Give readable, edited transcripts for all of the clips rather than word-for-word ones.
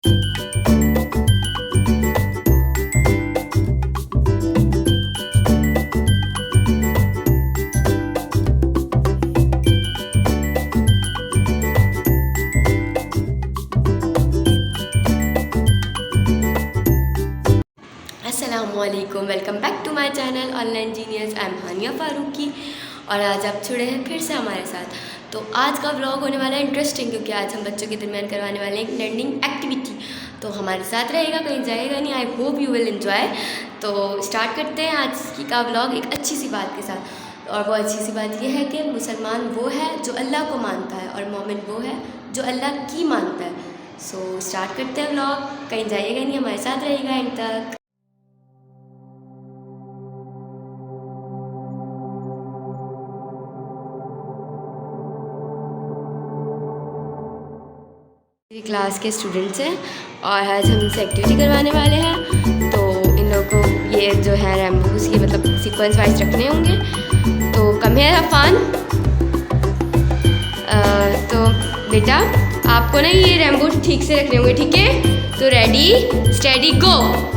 अस्सलामुअलैकुम, welcome back to my channel online genius. I am Hania Farooqui और आज आप जुड़े हैं फिर से हमारे साथ। तो आज का व्लॉग होने वाला है इंटरेस्टिंग, क्योंकि आज हम बच्चों के दरमियान करवाने वाले हैं एक लर्निंग एक्टिविटी। तो हमारे साथ रहेगा, कहीं जाएगा नहीं। I hope you will enjoy. तो स्टार्ट करते हैं आज की का व्लॉग एक अच्छी सी बात के साथ। और वो अच्छी सी बात यह है कि मुसलमान वो है जो अल्लाह को मानता है और मोमिन वो है जो अल्लाह की मानता है। सो स्टार्ट करते हैं व्लॉग, कहीं जाइएगा नहीं, हमारे साथ रहेगा एंड तक। मेरी क्लास के स्टूडेंट्स हैं और आज हम इनसे एक्टिविटी करवाने वाले हैं। तो इन लोगों को ये जो है रैम्बोस की मतलब सीक्वेंस वाइज रखने होंगे। तो कम है अफान। तो बेटा आपको ना ये रैम्बोस ठीक से रखने होंगे, ठीक है? तो रेडी स्टेडी गो।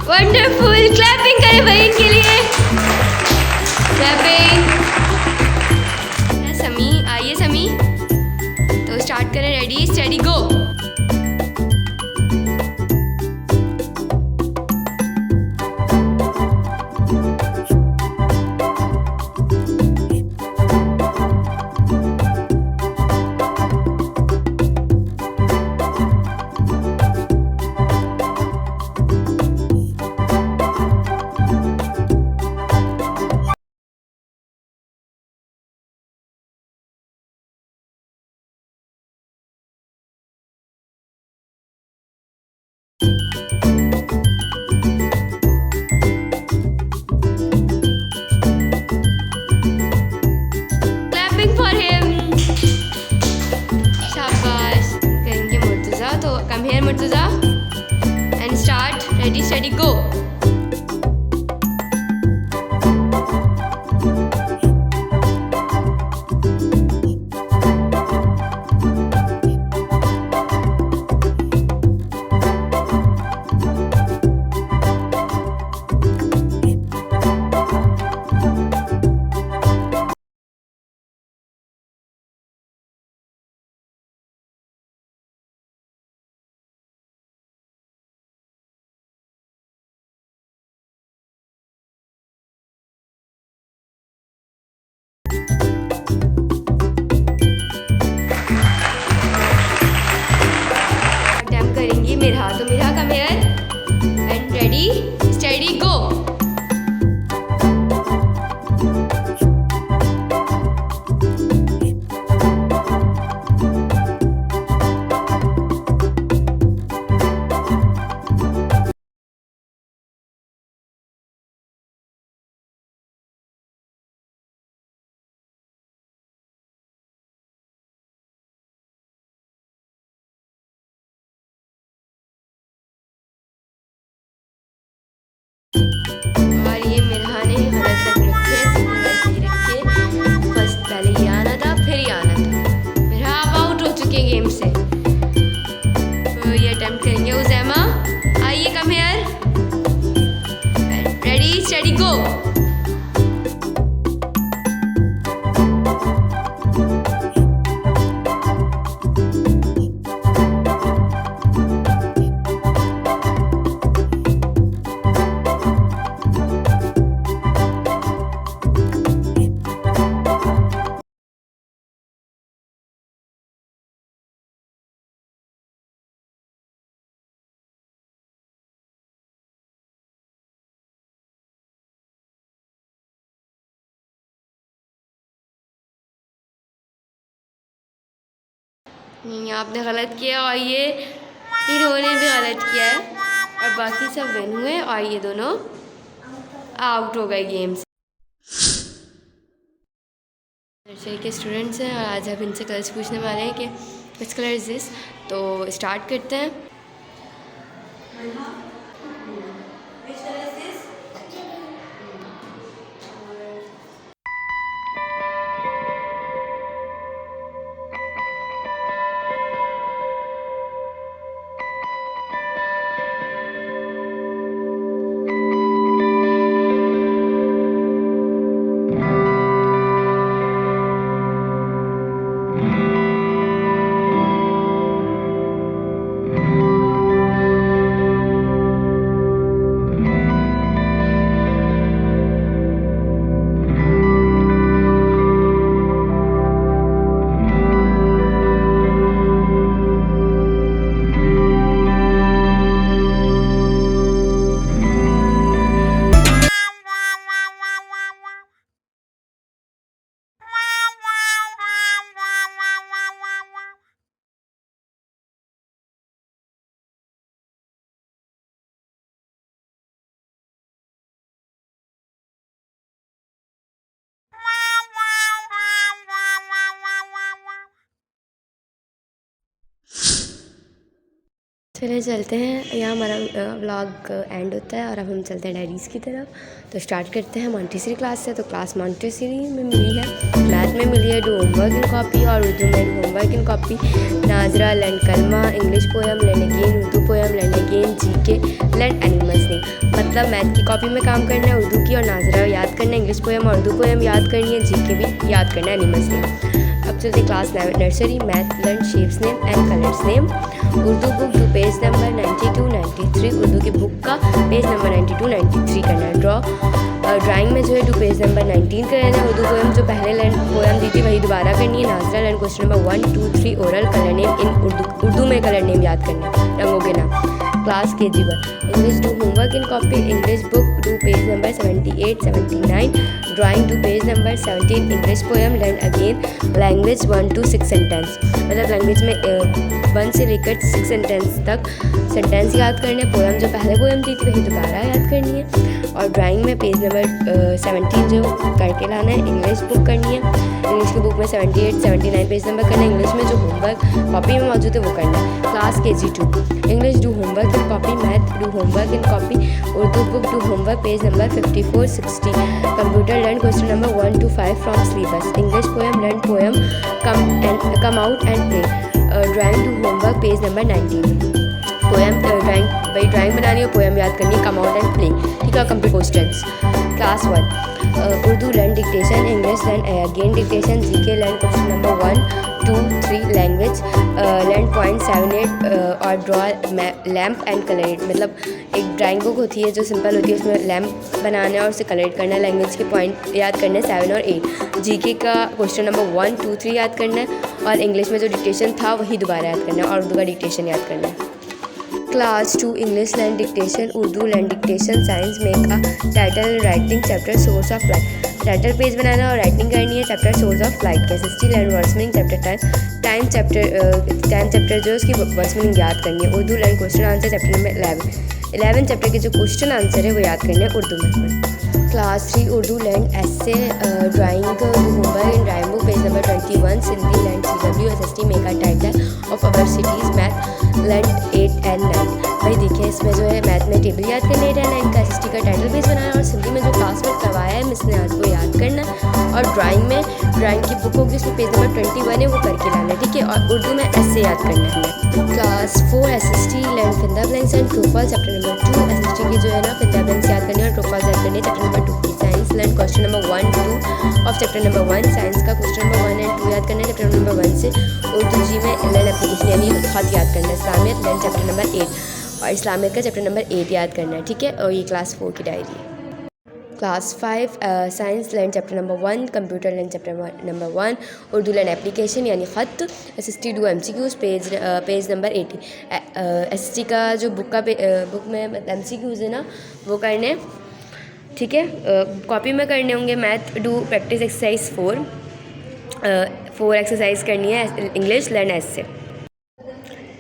वंडरफुल, क्लैपिंग करें भाई इनके लिए। क्लैपिंग। समी आइए समी। तो स्टार्ट करें, ready steady go. Clapping for him. शाबाश। करेंगे मुर्तज़ा। तो come here Murtaza and start, ready steady गो। नहीं, आपने गलत किया और ये इन्होंने भी गलत किया है और बाकी सब विन हुए और ये दोनों आउट हो गए गेम से। नर्सरी के स्टूडेंट्स हैं और आज हम इनसे कलर्स पूछने वाले हैं कि विच कलर इज़ दिस। तो स्टार्ट करते हैं। चले चलते हैं, यहाँ हमारा व्लॉग एंड होता है और अब हम चलते हैं डायरीज़ की तरफ। तो स्टार्ट करते हैं मॉन्टेसरी क्लास से। तो क्लास मॉन्टेसरी में मिली है, मैथ में मिली है डू होमवर्क इन कॉपी और उर्दू में डू होमवर्क इन कॉपी। नाजरा लर्न कलमा, English poem learn again, Urdu poem learn again, GK learn animals name. मतलब मैथ की कॉपी में काम करना है, उर्दू की और नाजरा याद करना है, इंग्लिश पोएम और उर्दू पोएम याद करनी है, जीके भी याद करना है, एनिमल्स नेम। अब चलते class nursery, math learn shapes name and colours name. Urdu book two page number 92 93, Urdu की बुक का पेज नंबर 92 93 करना है। ड्राइंग में जो है टू पेज नंबर 19 करना है। उर्दू पोएम जो पहले लर्न पोएम दी थी वही दोबारा करनी है। नाजरा learn question number 1 2 3 oral colour name in Urdu में कलर नेम याद करना है, रंगों के नाम। Class KG 1, English do homework in copy, English book do page number 78 79, drawing do page number 17, English poem learn again, language 1 to 6 sentence. मतलब language में 1 से लेकर 6 सेंटेंस तक सेंटेंस याद करने। पोएम जो पहले पोएम दी थी वही दोबारा याद करनी है। और ड्राइंग में पेज नंबर 17 जो करके लाना है। इंग्लिश बुक करनी है, इंग्लिश की बुक में 78 79 पेज नंबर करना है। इंग्लिश में जो होमवर्क कॉपी में मौजूद है वो करना है। Class KG 2, English do homework in copy, math do homework in copy, Urdu book do homework page number 54 60, computer learn question number 1 to 5 from syllabus, English poem learn poem come out and play, drawing do homework page number 19। Poem drawing बनानी है, poem याद करनी है, come out and play. ठीक है, complete questions. Class 1, Urdu learn dictation, English learn again dictation, GK learn question number 1 2 3, language learn point 7 8 और draw lamp and colour it. मतलब एक ड्राइंग बुक होती है जो सिंपल होती है, उसमें लैम्प बनाना है और उसे कलर करना है। लैंग्वेज के पॉइंट याद करने हैं 7 और 8, जीके का क्वेश्चन नंबर 1 2 3 याद करना है और इंग्लिश में जो डिक्टेशन था वही दोबारा याद करना है और उर्दू का डिक्टेशन याद करना है। Class 2, English learn dictation, Urdu learn dictation, science make a title writing chapter source of light. Title page बनाना और राइटिंग करनी है चैप्टर सोर्स ऑफ लाइट के। SST learn words meaning chapter time chapter जो उसकी वर्ड्स मीनिंग याद करनी है। Urdu learn question answer chapter number 11 chapter के जो क्वेश्चन आंसर है वो याद करने हैं उर्दू में। Class 3, Urdu learn essay, drawing homework in drawing book page number 21, Sindhi learn CW, SST make a title of our cities, math learn 8 and 9। भाई देखिए इसमें जो है मैथ में टेबल याद करना है 8 and 9 का, SST का टाइटल पेज बनाना है और सिंधी में जो क्लास में करवाया है मिस ने आज वो याद करना है। और ड्राइंग की बुक होगी उसमें पेज नंबर 21 है वो करके लाना है। ठीक है, और उर्दू में ऐसे याद करना है। Class 4, SST learn fill in the blanks and true false chapter number 2, SST की जो है ना फिंदा ब्लैंक्स याद करनी है और ट्रू फॉल्स याद करनी है चैप्टर नंबर 2 की। Science learn question number 1 2 of chapter number 1, science का क्वेश्चन नंबर 1 and 2 याद करना है चैप्टर नंबर 1 से। उर्दू जी में लर्न एप्लीकेशन यानी खत याद करना है। इस्लामियत लर्न चैप्टर नंबर 8 और इस्लामियत का चैप्टर नंबर 8 याद करना है। ठीक है, और ये क्लास 4 की डायरी है। Class 5, science learn chapter number 1, computer learn chapter number 1, Urdu learn application यानी ख़त, SST do MCQs page number 80। SST का जो बुक में MCQs है ना वो करने, ठीक है, कॉपी में करने होंगे। Math do practice exercise 4 exercise करनी है। इंग्लिश लर्न ऐसे।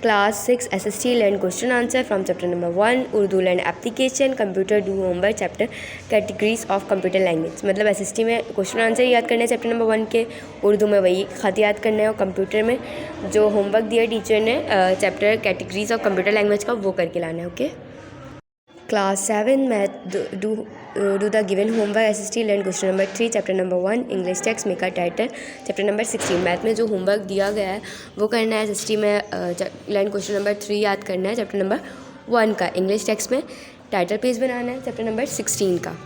Class 6 SST learn question answer from chapter number 1 Urdu learn application computer do homework chapter categories of computer language. मतलब SST में क्वेश्चन आंसर याद करने हैं चैप्टर नंबर 1 के, उर्दू में वही ख़त याद करना है, और कंप्यूटर में जो होमवर्क दिया टीचर ने chapter categories of computer language का वो करके लाना है। Okay. Class 7 Math do the given homework SST learn question number 3 chapter number 1 English text make a title chapter number 16। Math में जो होमवर्क दिया गया है वो करना है। SST में लर्न क्वेश्चन नंबर 3 याद करना है चैप्टर नंबर 1 का। इंग्लिश टेक्स्ट में टाइटल पेज बनाना है चैप्टर नंबर 16 का।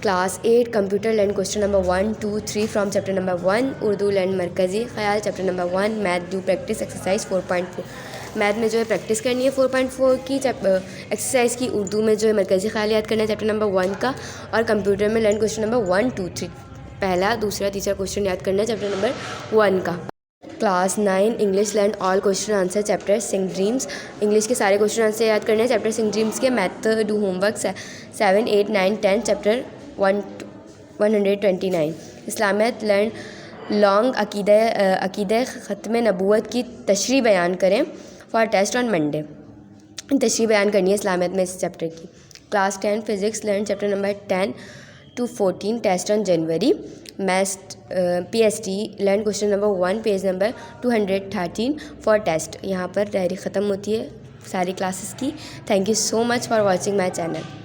Class 8 computer learn question number 1 2 3 from chapter number 1 Urdu learn मरकज़ी ख्याल chapter number 1 math do practice exercise 4.4। Math में जो है प्रैक्टिस करनी है 4.4 की एक्सरसाइज की। उर्दू में जो है मरकज़ी ख्याल याद करना है चैप्टर नंबर 1 का, और कंप्यूटर में लर्न क्वेश्चन नंबर 1 2 3 पहला दूसरा तीसरा क्वेश्चन याद करना है चैप्टर नंबर 1 का। Class 9 English learn all question answer chapter sing dreams. English के सारे क्वेश्चन आंसर याद करने हैं चैप्टर सिंग ड्रीम्स के। Math do homework 7 8 9 10 chapter 129। इस्लामियत लर्न लॉन्ग अकीदे ख़त्म नबूवत की तशरीह बयान करें फॉर टेस्ट ऑन मंडे। तशरीह बयान करनी है इस्लामियत में इस चैप्टर की। Class 10 physics learn chapter number 10 to 14 test on January. Math PST learn question number 1 page number 213 for test. यहाँ पर डायरी ख़त्म होती है सारी क्लासेस की। Thank you so much for watching my channel.